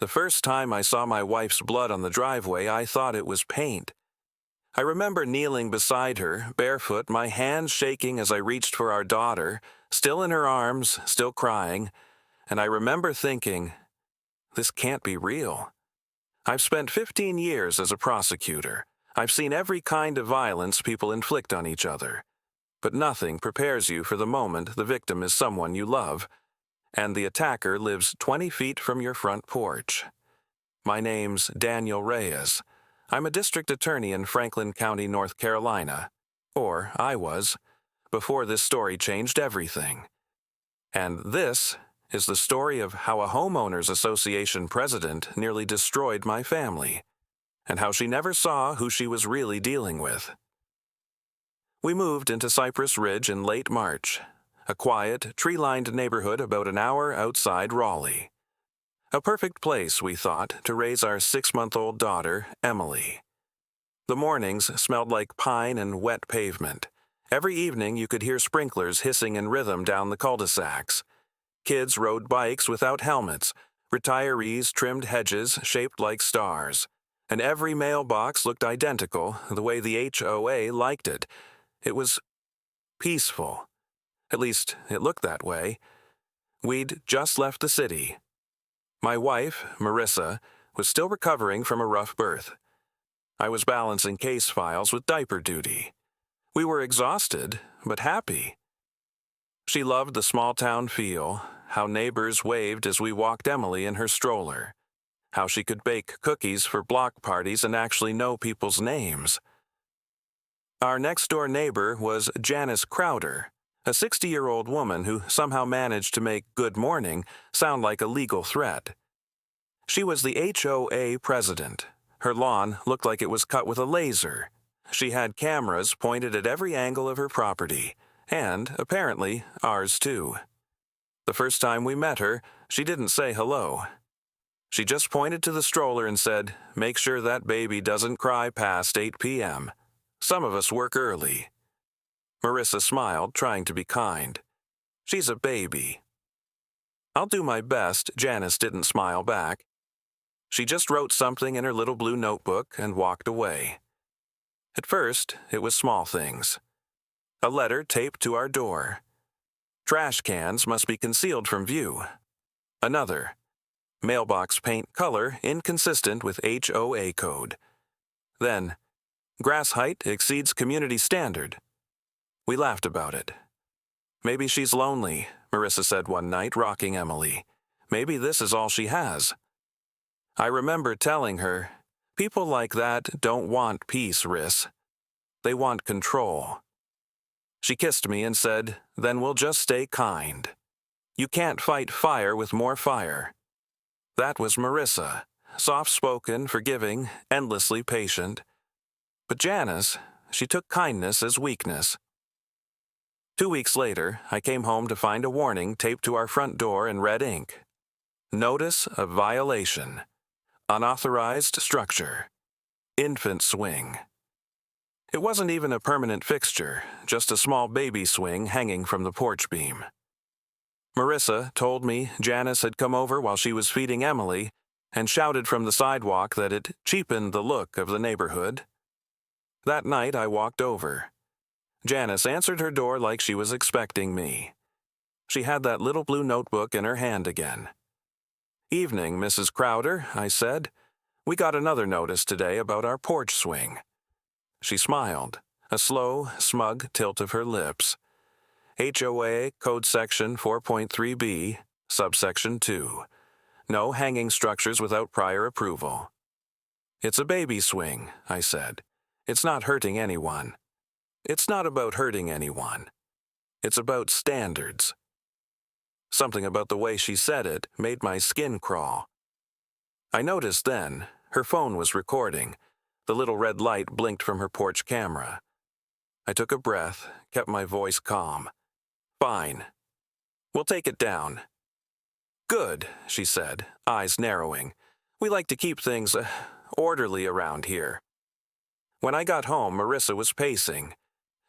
The first time I saw my wife's blood on the driveway, I thought it was paint. I remember kneeling beside her, barefoot, my hands shaking as I reached for our daughter, still in her arms, still crying, and I remember thinking, this can't be real. I've spent 15 years as a prosecutor. I've seen every kind of violence people inflict on each other. But nothing prepares you for the moment the victim is someone you love, and the attacker lives 20 feet from your front porch. My name's Daniel Reyes. I'm a district attorney in Franklin County, North Carolina. Or I was, before this story changed everything. And this is the story of how a homeowners association president nearly destroyed my family, and how she never saw who she was really dealing with. We moved into Cypress Ridge in late March, a quiet, tree-lined neighborhood about an hour outside Raleigh. A perfect place, we thought, to raise our 6-month-old daughter, Emily. The mornings smelled like pine and wet pavement. Every evening you could hear sprinklers hissing in rhythm down the cul-de-sacs. Kids rode bikes without helmets. Retirees trimmed hedges shaped like stars. And every mailbox looked identical, the way the HOA liked it. It was peaceful. At least, it looked that way. We'd just left the city. My wife, Marissa, was still recovering from a rough birth. I was balancing case files with diaper duty. We were exhausted, but happy. She loved the small-town feel, how neighbors waved as we walked Emily in her stroller, how she could bake cookies for block parties and actually know people's names. Our next-door neighbor was Janice Crowder, a 60-year-old woman who somehow managed to make "good morning" sound like a legal threat. She was the HOA president. Her lawn looked like it was cut with a laser. She had cameras pointed at every angle of her property, and, apparently, ours too. The first time we met her, she didn't say hello. She just pointed to the stroller and said, "Make sure that baby doesn't cry past 8 p.m. Some of us work early." Marissa smiled, trying to be kind. "She's a baby." "I'll do my best," Janice didn't smile back. She just wrote something in her little blue notebook and walked away. At first, it was small things. A letter taped to our door. Trash cans must be concealed from view. Another. Mailbox paint color inconsistent with HOA code. Then, grass height exceeds community standard. We laughed about it. "Maybe she's lonely," Marissa said one night, rocking Emily. "Maybe this is all she has." I remember telling her, "People like that don't want peace, Riss. They want control." She kissed me and said, "Then we'll just stay kind. You can't fight fire with more fire." That was Marissa, soft-spoken, forgiving, endlessly patient. But Janice, she took kindness as weakness. 2 weeks later, I came home to find a warning taped to our front door in red ink. Notice of violation. Unauthorized structure. Infant swing. It wasn't even a permanent fixture, just a small baby swing hanging from the porch beam. Marissa told me Janice had come over while she was feeding Emily and shouted from the sidewalk that it cheapened the look of the neighborhood. That night I walked over. Janice answered her door like she was expecting me. She had that little blue notebook in her hand again. "Evening, Mrs. Crowder," I said. "We got another notice today about our porch swing." She smiled, a slow, smug tilt of her lips. HOA Code Section 4.3b, Subsection 2. No hanging structures without prior approval. "It's a baby swing," I said. "It's not hurting anyone." "It's not about hurting anyone. It's about standards." Something about the way she said it made my skin crawl. I noticed then her phone was recording. The little red light blinked from her porch camera. I took a breath, kept my voice calm. "Fine. We'll take it down." "Good," she said, eyes narrowing. "We like to keep things orderly around here." When I got home, Marissa was pacing.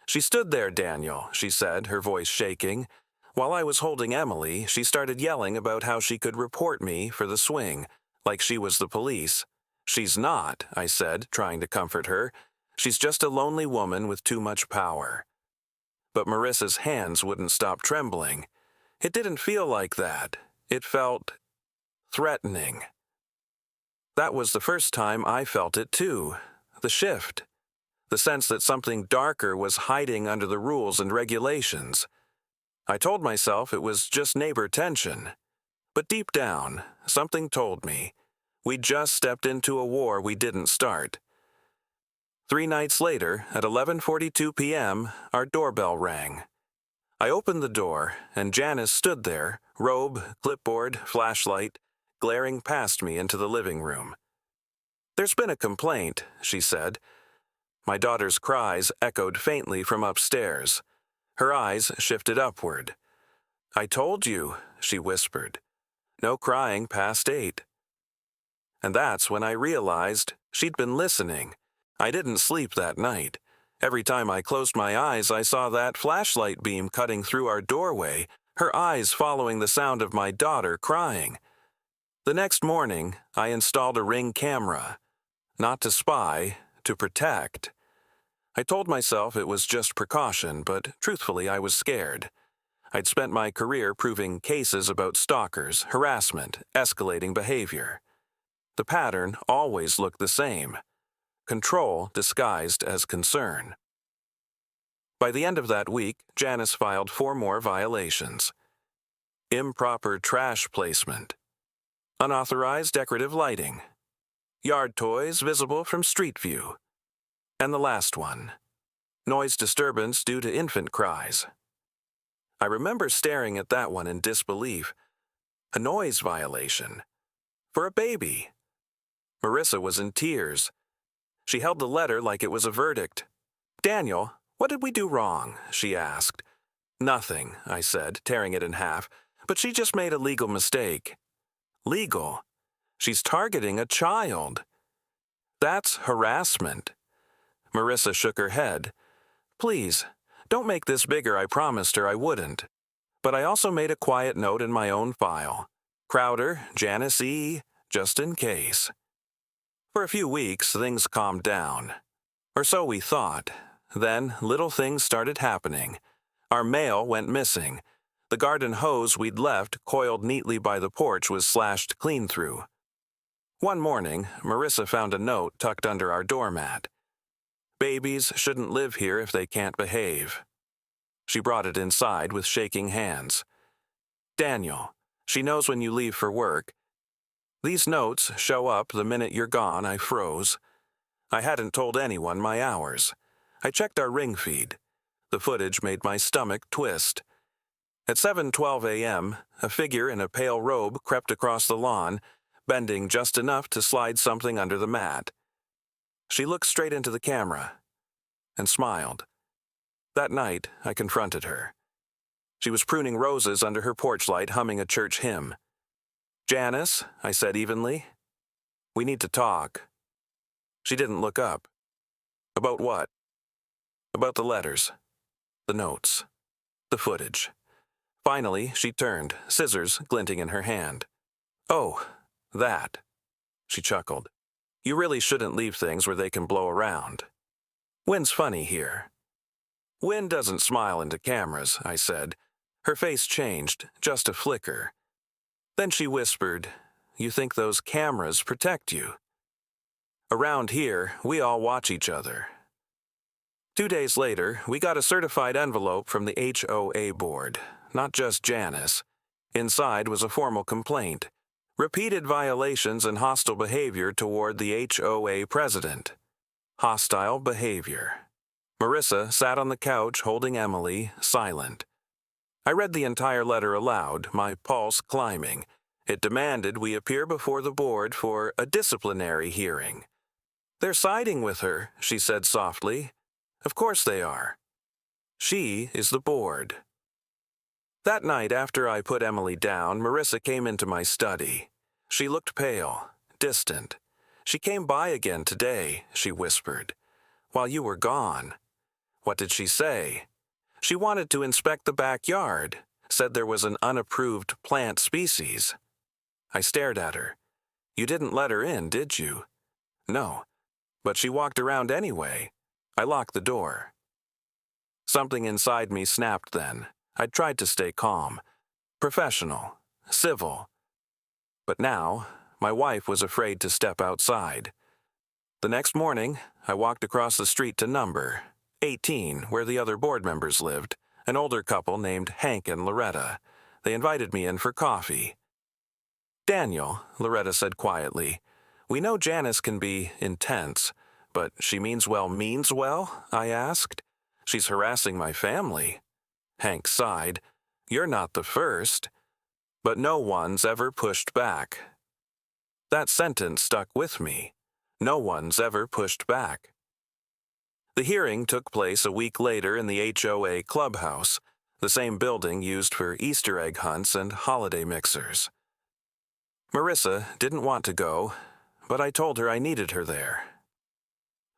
"She stood there, Daniel," she said, her voice shaking. "While I was holding Emily, she started yelling about how she could report me for the swing. like she was the police. "She's not," I said, trying to comfort her. "She's just a lonely woman with too much power." But Marissa's hands wouldn't stop trembling. It didn't feel like that. It felt threatening. That was the first time I felt it too. The shift. The sense that something darker was hiding under the rules and regulations. I told myself it was just neighbor tension. But deep down, something told me we'd just stepped into a war we didn't start. 3 nights later, at 11:42 p.m., our doorbell rang. I opened the door, and Janice stood there, robe, clipboard, flashlight, glaring past me into the living room. "There's been a complaint," she said. My daughter's cries echoed faintly from upstairs. Her eyes shifted upward. "I told you," she whispered. "No crying past 8. And that's when I realized she'd been listening. I didn't sleep that night. Every time I closed my eyes, I saw that flashlight beam cutting through our doorway, her eyes following the sound of my daughter crying. The next morning, I installed a Ring camera. Not to spy, to protect. I told myself it was just precaution, but truthfully I was scared. I'd spent my career proving cases about stalkers, harassment, escalating behavior. The pattern always looked the same. Control disguised as concern. By the end of that week, Janice filed 4 more violations. Improper trash placement. Unauthorized decorative lighting. Yard toys visible from street view. And the last one. Noise disturbance due to infant cries. I remember staring at that one in disbelief. A noise violation. For a baby. Marissa was in tears. She held the letter like it was a verdict. "Daniel, what did we do wrong?" she asked. "Nothing," I said, tearing it in half, "but she just made a legal mistake." "Legal? She's targeting a child." "That's harassment." Marissa shook her head. "Please, don't make this bigger. I promised her I wouldn't." But I also made a quiet note in my own file. Crowder, Janice E., just in case. For a few weeks, things calmed down. Or so we thought. Then, little things started happening. Our mail went missing. The garden hose we'd left, coiled neatly by the porch, was slashed clean through. One morning, Marissa found a note tucked under our doormat. "Babies shouldn't live here if they can't behave." She brought it inside with shaking hands. "Daniel, she knows when you leave for work. These notes show up the minute you're gone." I froze. I hadn't told anyone my hours. I checked our Ring feed. The footage made my stomach twist. At 7:12 a.m., a figure in a pale robe crept across the lawn, bending just enough to slide something under the mat. She looked straight into the camera and smiled. That night, I confronted her. She was pruning roses under her porch light, humming a church hymn. "Janice," I said evenly, "we need to talk." She didn't look up. "About what?" "About the letters, the notes, the footage." Finally, she turned, scissors glinting in her hand. "Oh, that." She chuckled. "You really shouldn't leave things where they can blow around. Wynn's funny here." "Wynn doesn't smile into cameras," I said. Her face changed, just a flicker. Then she whispered, "You think those cameras protect you?" "Around here, we all watch each other." 2 days later, we got a certified envelope from the HOA board, not just Janice. Inside was a formal complaint. Repeated violations and hostile behavior toward the HOA president. Hostile behavior. Marissa sat on the couch holding Emily, silent. I read the entire letter aloud, my pulse climbing. It demanded we appear before the board for a disciplinary hearing. "They're siding with her," she said softly. "Of course they are. She is the board." That night after I put Emily down, Marissa came into my study. She looked pale, distant. "She came by again today," she whispered, "while you were gone." "What did she say?" "She wanted to inspect the backyard, said there was an unapproved plant species." I stared at her. You didn't let her in, did you? No, but she walked around anyway. I locked the door. Something inside me snapped then. I tried to stay calm, professional, civil. But now, my wife was afraid to step outside. The next morning, I walked across the street to number 18, where the other board members lived, an older couple named Hank and Loretta. They invited me in for coffee. "Daniel," Loretta said quietly, "we know Janice can be intense, but she means well, I asked. She's harassing my family." Hank sighed. "You're not the first." But no one's ever pushed back. That sentence stuck with me. No one's ever pushed back. The hearing took place a week later in the HOA clubhouse, the same building used for Easter egg hunts and holiday mixers. Marissa didn't want to go, but I told her I needed her there.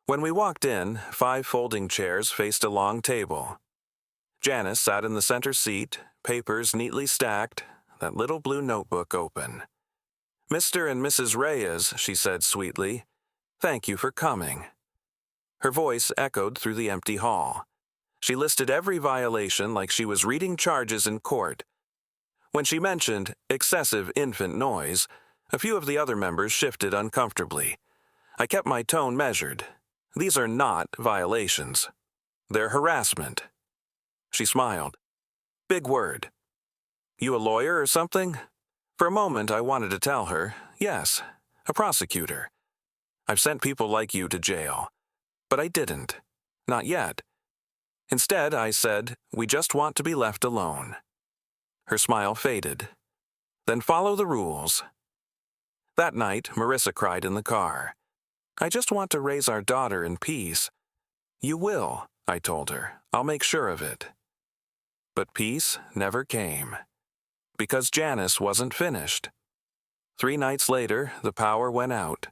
When we walked in, 5 folding chairs faced a long table. Janice sat in the center seat, papers neatly stacked, that little blue notebook open. "Mr. and Mrs. Reyes," she said sweetly, "thank you for coming." Her voice echoed through the empty hall. She listed every violation like she was reading charges in court. When she mentioned excessive infant noise, a few of the other members shifted uncomfortably. I kept my tone measured. These are not violations. They're harassment. She smiled. "Big word. You a lawyer or something?" For a moment I wanted to tell her, yes, a prosecutor. I've sent people like you to jail. But I didn't. Not yet. Instead, I said, "We just want to be left alone." Her smile faded. "Then follow the rules." That night, Marissa cried in the car. "I just want to raise our daughter in peace." "You will," I told her. "I'll make sure of it." But peace never came. Because Janice wasn't finished. 3 nights later, the power went out.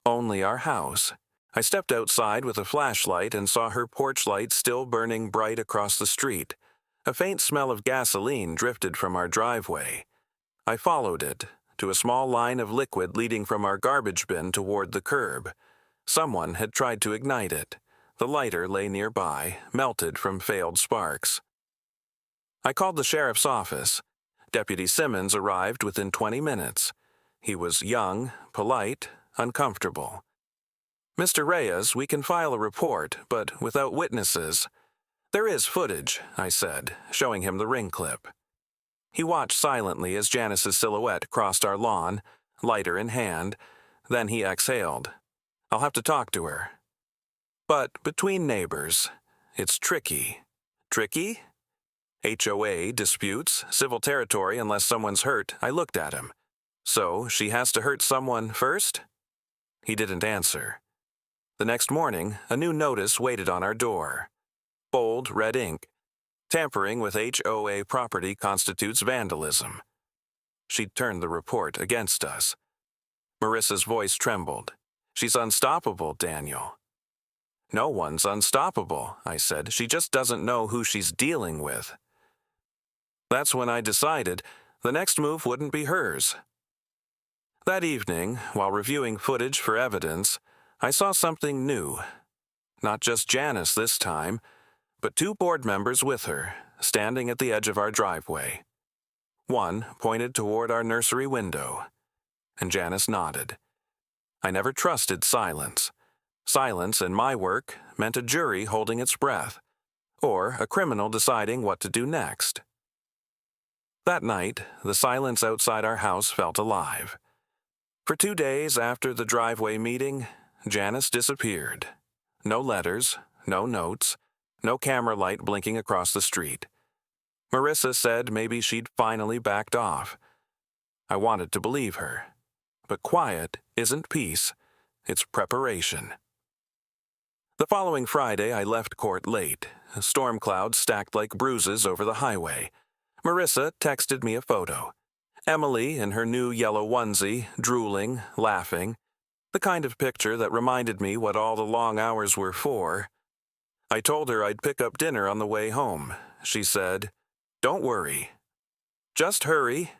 Only our house. I stepped outside with a flashlight and saw her porch light still burning bright across the street. A faint smell of gasoline drifted from our driveway. I followed it to a small line of liquid leading from our garbage bin toward the curb. Someone had tried to ignite it. The lighter lay nearby, melted from failed sparks. I called the sheriff's office. Deputy Simmons arrived within 20 minutes. He was young, polite, uncomfortable. "Mr. Reyes, we can file a report, but without witnesses." "There is footage," I said, showing him the ring clip. He watched silently as Janice's silhouette crossed our lawn, lighter in hand. Then he exhaled. "I'll have to talk to her." But between neighbors, it's tricky. Tricky? HOA, disputes, civil territory unless someone's hurt. I looked at him. "So she has to hurt someone first?" He didn't answer. The next morning, a new notice waited on our door. Bold red ink. Tampering with HOA property constitutes vandalism. She'd turned the report against us. Marissa's voice trembled. "She's unstoppable, Daniel." "No one's unstoppable," I said. "She just doesn't know who she's dealing with." That's when I decided the next move wouldn't be hers. That evening, while reviewing footage for evidence, I saw something new. Not just Janice this time, but 2 board members with her, standing at the edge of our driveway. One pointed toward our nursery window, and Janice nodded. I never trusted silence. Silence in my work meant a jury holding its breath, or a criminal deciding what to do next. That night, the silence outside our house felt alive. For 2 days after the driveway meeting, Janice disappeared. No letters, no notes, no camera light blinking across the street. Marissa said maybe she'd finally backed off. I wanted to believe her. But quiet isn't peace, it's preparation. The following Friday, I left court late. Storm clouds stacked like bruises over the highway. Marissa texted me a photo. Emily in her new yellow onesie, drooling, laughing. The kind of picture that reminded me what all the long hours were for. I told her I'd pick up dinner on the way home. She said, "Don't worry. Just hurry."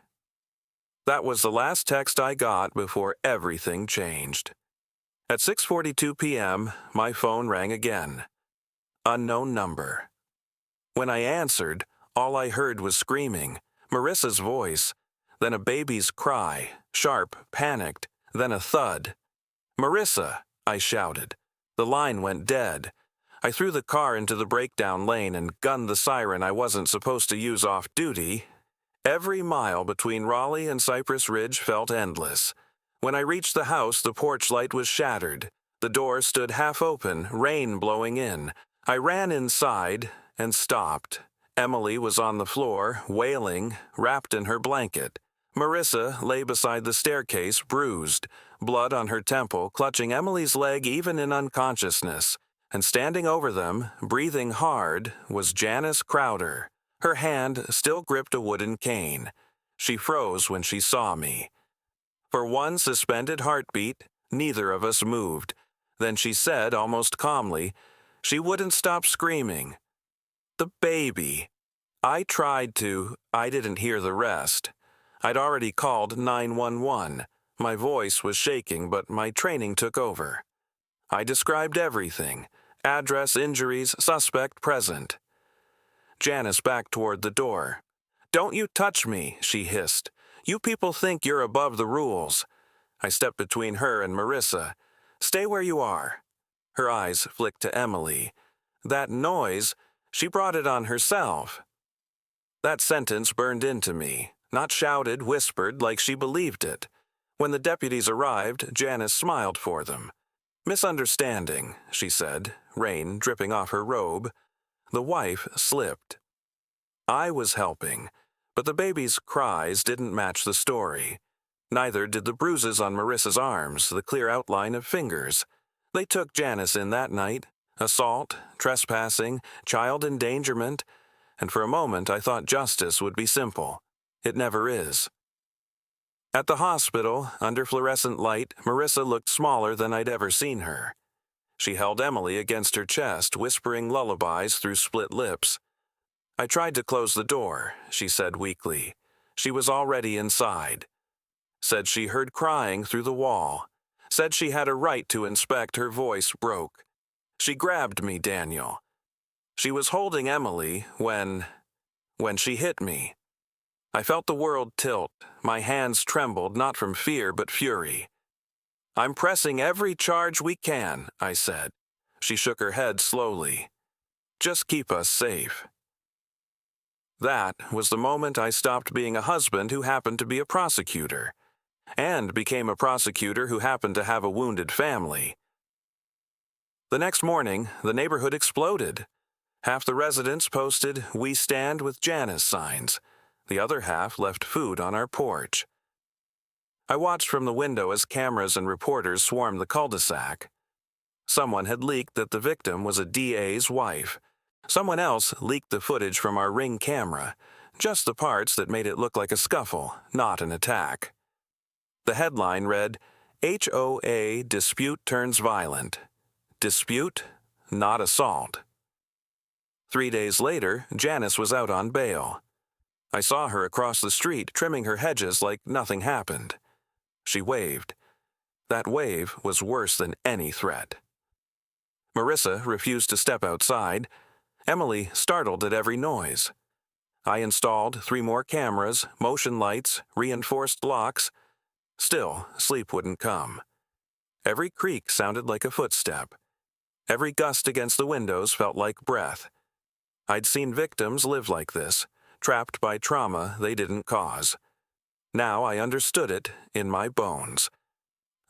That was the last text I got before everything changed. At 6:42 p.m., my phone rang again. Unknown number. When I answered, all I heard was screaming, Marissa's voice, then a baby's cry, sharp, panicked, then a thud. "Marissa!" I shouted. The line went dead. I threw the car into the breakdown lane and gunned the siren I wasn't supposed to use off-duty. Every mile between Raleigh and Cypress Ridge felt endless. When I reached the house, the porch light was shattered. The door stood half open, rain blowing in. I ran inside and stopped. Emily was on the floor, wailing, wrapped in her blanket. Marissa lay beside the staircase, bruised, blood on her temple, clutching Emily's leg even in unconsciousness. And standing over them, breathing hard, was Janice Crowder. Her hand still gripped a wooden cane. She froze when she saw me. For one suspended heartbeat, neither of us moved. Then she said, almost calmly, she wouldn't stop screaming. "The baby." I tried to. I didn't hear the rest. I'd already called 911. My voice was shaking, but my training took over. I described everything. Address, injuries, suspect present. Janice backed toward the door. "Don't you touch me," she hissed. "You people think you're above the rules." I stepped between her and Marissa. "Stay where you are." Her eyes flicked to Emily. "That noise, she brought it on herself." That sentence burned into me, not shouted, whispered, like she believed it. When the deputies arrived, Janice smiled for them. "Misunderstanding," she said, rain dripping off her robe. The wife slipped. I was helping, but the baby's cries didn't match the story. Neither did the bruises on Marissa's arms, the clear outline of fingers. They took Janice in that night. Assault, trespassing, child endangerment, and for a moment I thought justice would be simple. It never is. At the hospital, under fluorescent light, Marissa looked smaller than I'd ever seen her. She held Emily against her chest, whispering lullabies through split lips. "I tried to close the door," she said weakly. She was already inside. Said she heard crying through the wall. Said she had a right to inspect. Her voice broke. "She grabbed me, Daniel." She was holding Emily when she hit me. I felt the world tilt. My hands trembled, not from fear but fury. "I'm pressing every charge we can," I said. She shook her head slowly. "Just keep us safe." That was the moment I stopped being a husband who happened to be a prosecutor, and became a prosecutor who happened to have a wounded family. The next morning, the neighborhood exploded. Half the residents posted "We Stand with Janice" signs. The other half left food on our porch. I watched from the window as cameras and reporters swarmed the cul-de-sac. Someone had leaked that the victim was a DA's wife. Someone else leaked the footage from our Ring camera, just the parts that made it look like a scuffle, not an attack. The headline read, "HOA dispute turns violent. Dispute, not assault." 3 days later, Janice was out on bail. I saw her across the street trimming her hedges like nothing happened. She waved. That wave was worse than any threat. Marissa refused to step outside. Emily startled at every noise. I installed 3 more cameras, motion lights, reinforced locks. Still, sleep wouldn't come. Every creak sounded like a footstep. Every gust against the windows felt like breath. I'd seen victims live like this, trapped by trauma they didn't cause. Now I understood it in my bones.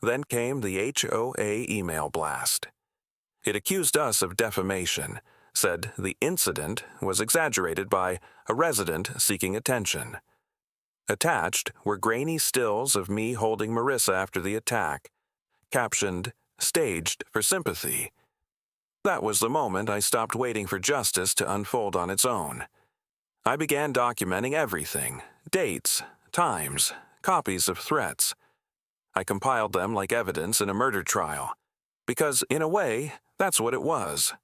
Then came the HOA email blast. It accused us of defamation, said the incident was exaggerated by a resident seeking attention. Attached were grainy stills of me holding Marissa after the attack, captioned, "Staged for sympathy." That was the moment I stopped waiting for justice to unfold on its own. I began documenting everything: dates, times, copies of threats. I compiled them like evidence in a murder trial, because, in a way, that's what it was.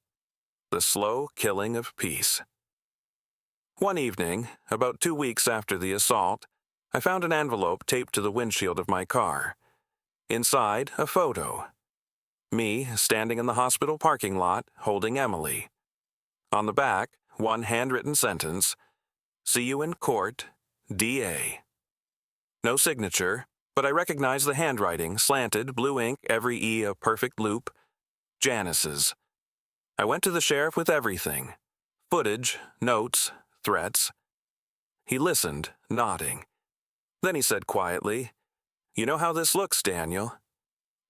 The slow killing of peace. One evening, about 2 weeks after the assault, I found an envelope taped to the windshield of my car. Inside, a photo. Me standing in the hospital parking lot, holding Emily. On the back, one handwritten sentence, "See you in court, DA." No signature, but I recognized the handwriting, slanted, blue ink, every E a perfect loop. Janice's. I went to the sheriff with everything. Footage, notes, threats. He listened, nodding. Then he said quietly, "You know how this looks, Daniel.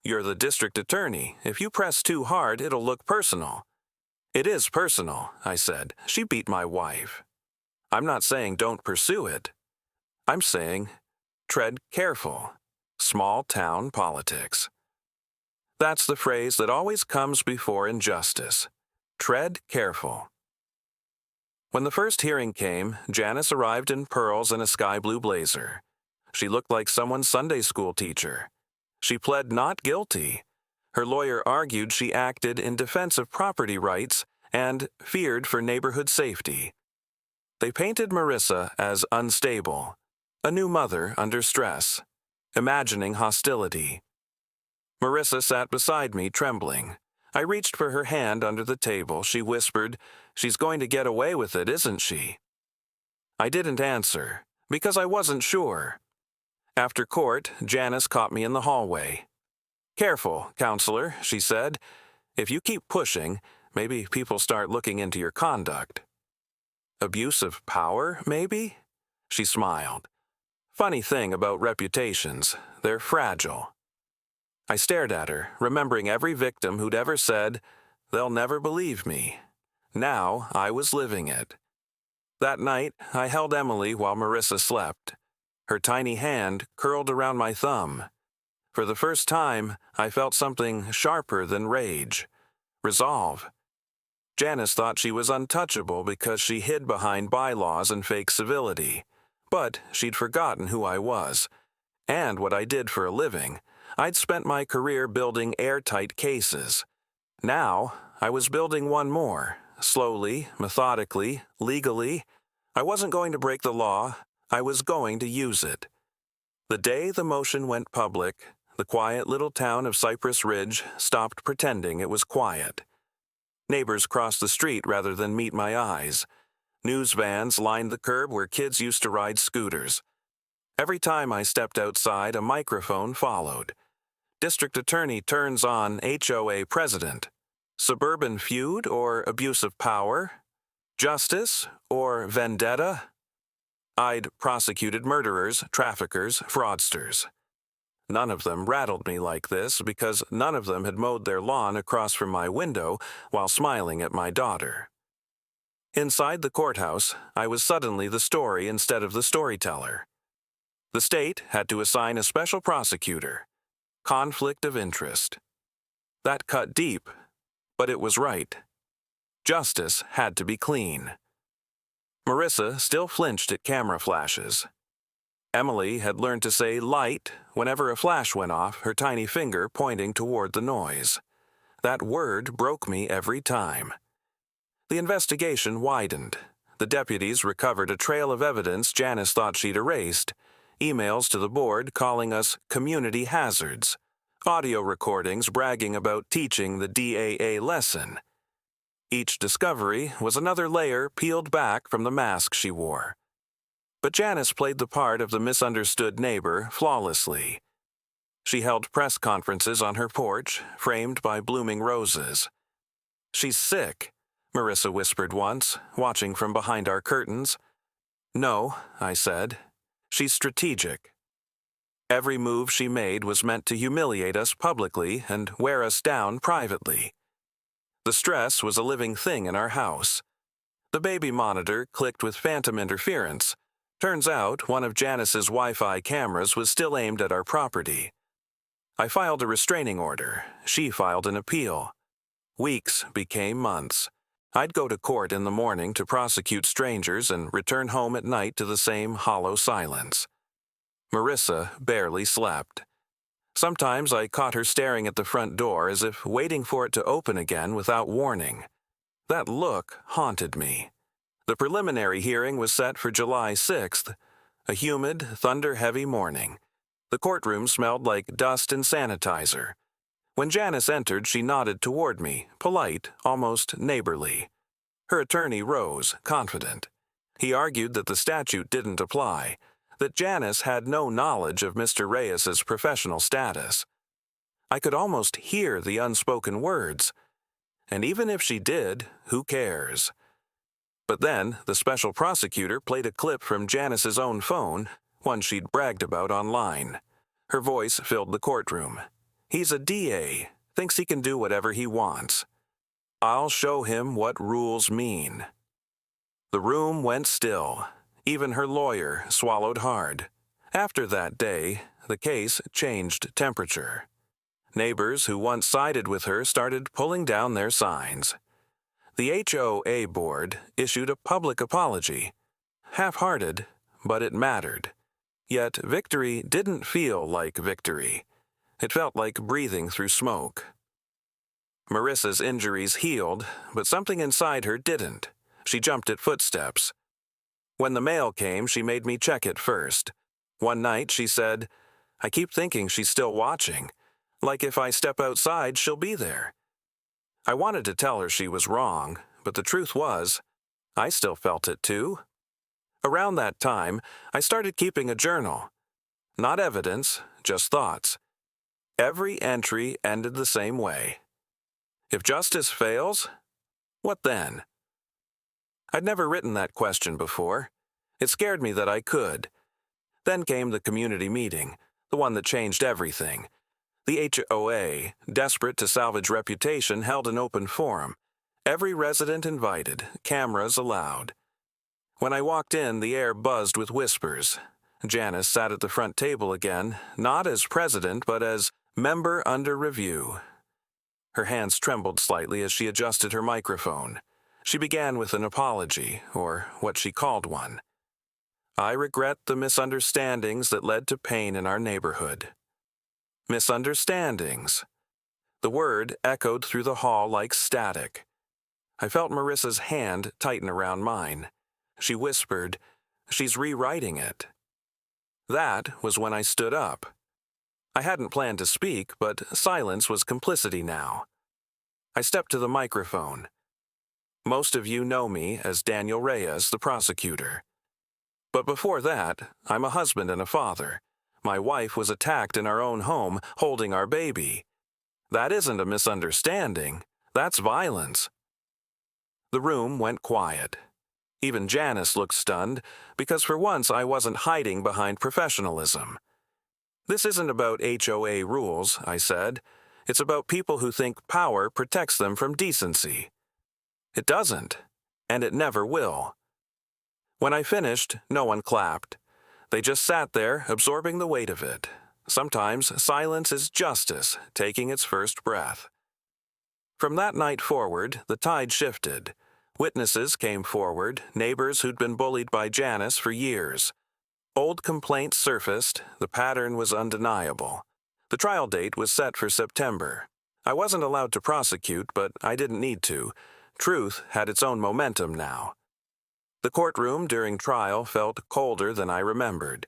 You're the district attorney. If you press too hard, it'll look personal." "It is personal," I said. "She beat my wife. I'm not saying don't pursue it. I'm saying tread careful. Small town politics." That's the phrase that always comes before injustice. Tread careful. When the first hearing came, Janice arrived in pearls and a sky blue blazer. She looked like someone's Sunday school teacher. She pled not guilty. Her lawyer argued she acted in defense of property rights and feared for neighborhood safety. They painted Marissa as unstable, a new mother under stress, imagining hostility. Marissa sat beside me, trembling. I reached for her hand under the table. She whispered, "She's going to get away with it, isn't she?" I didn't answer, because I wasn't sure. After court, Janice caught me in the hallway. "Careful, counselor," she said. "If you keep pushing, maybe people start looking into your conduct." "Abuse of power, maybe?" She smiled. "Funny thing about reputations, they're fragile." I stared at her, remembering every victim who'd ever said, "They'll never believe me." Now I was living it. That night, I held Emily while Marissa slept. Her tiny hand curled around my thumb. For the first time, I felt something sharper than rage. Resolve. Janice thought she was untouchable because she hid behind bylaws and fake civility. But she'd forgotten who I was, and what I did for a living. I'd spent my career building airtight cases. Now, I was building one more, slowly, methodically, legally. I wasn't going to break the law. I was going to use it. The day the motion went public, the quiet little town of Cypress Ridge stopped pretending it was quiet. Neighbors crossed the street rather than meet my eyes. News vans lined the curb where kids used to ride scooters. Every time I stepped outside, a microphone followed. District attorney turns on HOA president. Suburban feud or abuse of power? Justice or vendetta? I'd prosecuted murderers, traffickers, fraudsters. None of them rattled me like this because none of them had mowed their lawn across from my window while smiling at my daughter. Inside the courthouse, I was suddenly the story instead of the storyteller. The state had to assign a special prosecutor. Conflict of interest. That cut deep, but it was right. Justice had to be clean. Marissa still flinched at camera flashes. Emily had learned to say light whenever a flash went off, her tiny finger pointing toward the noise. That word broke me every time. The investigation widened. The deputies recovered a trail of evidence Janice thought she'd erased. Emails to the board calling us community hazards. Audio recordings bragging about teaching the DAA lesson. Each discovery was another layer peeled back from the mask she wore. But Janice played the part of the misunderstood neighbor flawlessly. She held press conferences on her porch, framed by blooming roses. "She's sick," Marissa whispered once, watching from behind our curtains. "No," I said. "She's strategic." Every move she made was meant to humiliate us publicly and wear us down privately. The stress was a living thing in our house. The baby monitor clicked with phantom interference. Turns out one of Janice's Wi-Fi cameras was still aimed at our property. I filed a restraining order. She filed an appeal. Weeks became months. I'd go to court in the morning to prosecute strangers and return home at night to the same hollow silence. Marissa barely slept. Sometimes I caught her staring at the front door as if waiting for it to open again without warning. That look haunted me. The preliminary hearing was set for July 6th. A humid, thunder-heavy morning. The courtroom smelled like dust and sanitizer. When Janice entered, she nodded toward me, polite, almost neighborly. Her attorney rose, confident. He argued that the statute didn't apply, that Janice had no knowledge of Mr. Reyes's professional status. I could almost hear the unspoken words. And even if she did, who cares? But then, the special prosecutor played a clip from Janice's own phone, one she'd bragged about online. Her voice filled the courtroom. He's a DA, thinks he can do whatever he wants. I'll show him what rules mean. The room went still. Even her lawyer swallowed hard. After that day, the case changed temperature. Neighbors who once sided with her started pulling down their signs. The HOA board issued a public apology. Half-hearted, but it mattered. Yet victory didn't feel like victory. It felt like breathing through smoke. Marissa's injuries healed, but something inside her didn't. She jumped at footsteps. When the mail came, she made me check it first. One night, she said, "I keep thinking she's still watching. Like if I step outside, she'll be there." I wanted to tell her she was wrong, but the truth was, I still felt it too. Around that time, I started keeping a journal. Not evidence, just thoughts. Every entry ended the same way. If justice fails, what then? I'd never written that question before. It scared me that I could. Then came the community meeting, the one that changed everything. The HOA, desperate to salvage reputation, held an open forum. Every resident invited, cameras allowed. When I walked in, the air buzzed with whispers. Janice sat at the front table again, not as president, but as member under review. Her hands trembled slightly as she adjusted her microphone. She began with an apology, or what she called one. "I regret the misunderstandings that led to pain in our neighborhood." Misunderstandings. The word echoed through the hall like static. I felt Marissa's hand tighten around mine. She whispered, "She's rewriting it." That was when I stood up. I hadn't planned to speak, but silence was complicity now. I stepped to the microphone. Most of you know me as Daniel Reyes, the prosecutor. But before that, I'm a husband and a father. My wife was attacked in our own home, holding our baby. That isn't a misunderstanding. That's violence. The room went quiet. Even Janice looked stunned, because for once I wasn't hiding behind professionalism. "This isn't about HOA rules," I said. "It's about people who think power protects them from decency." It doesn't, and it never will. When I finished, no one clapped. They just sat there, absorbing the weight of it. Sometimes silence is justice, taking its first breath. From that night forward, the tide shifted. Witnesses came forward, neighbors who'd been bullied by Janice for years. Old complaints surfaced, the pattern was undeniable. The trial date was set for September. I wasn't allowed to prosecute, but I didn't need to. Truth had its own momentum now. The courtroom during trial felt colder than I remembered.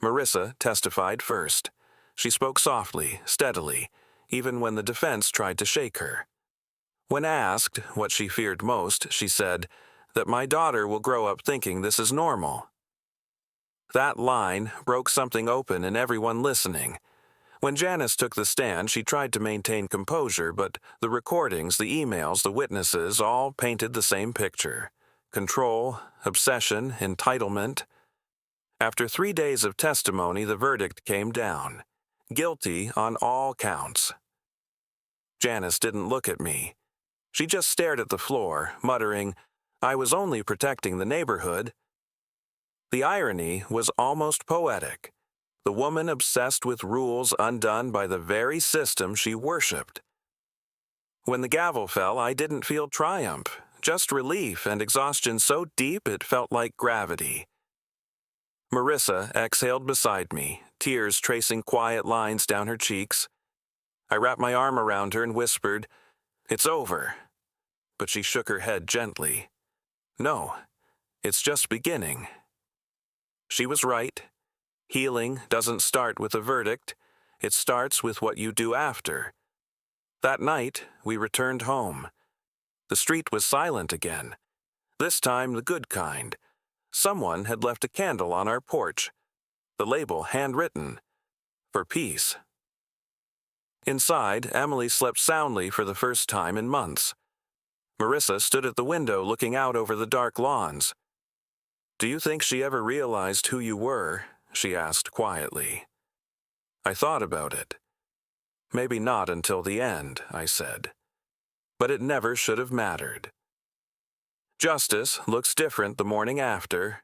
Marissa testified first. She spoke softly, steadily, even when the defense tried to shake her. When asked what she feared most, she said, "That my daughter will grow up thinking this is normal." That line broke something open in everyone listening. When Janice took the stand, she tried to maintain composure, but the recordings, the emails, the witnesses all painted the same picture. Control, obsession, entitlement. After 3 days of testimony, the verdict came down. Guilty on all counts. Janice didn't look at me. She just stared at the floor, muttering, "I was only protecting the neighborhood." The irony was almost poetic. The woman obsessed with rules undone by the very system she worshipped. When the gavel fell, I didn't feel triumph, just relief and exhaustion so deep it felt like gravity. Marissa exhaled beside me, tears tracing quiet lines down her cheeks. I wrapped my arm around her and whispered, "It's over." But she shook her head gently. "No, it's just beginning." She was right. Healing doesn't start with a verdict. It starts with what you do after. That night, we returned home. The street was silent again. This time the good kind. Someone had left a candle on our porch. The label handwritten. For peace. Inside, Emily slept soundly for the first time in months. Marissa stood at the window looking out over the dark lawns. "Do you think she ever realized who you were?" she asked quietly. I thought about it. "Maybe not until the end," I said. But it never should have mattered. Justice looks different the morning after,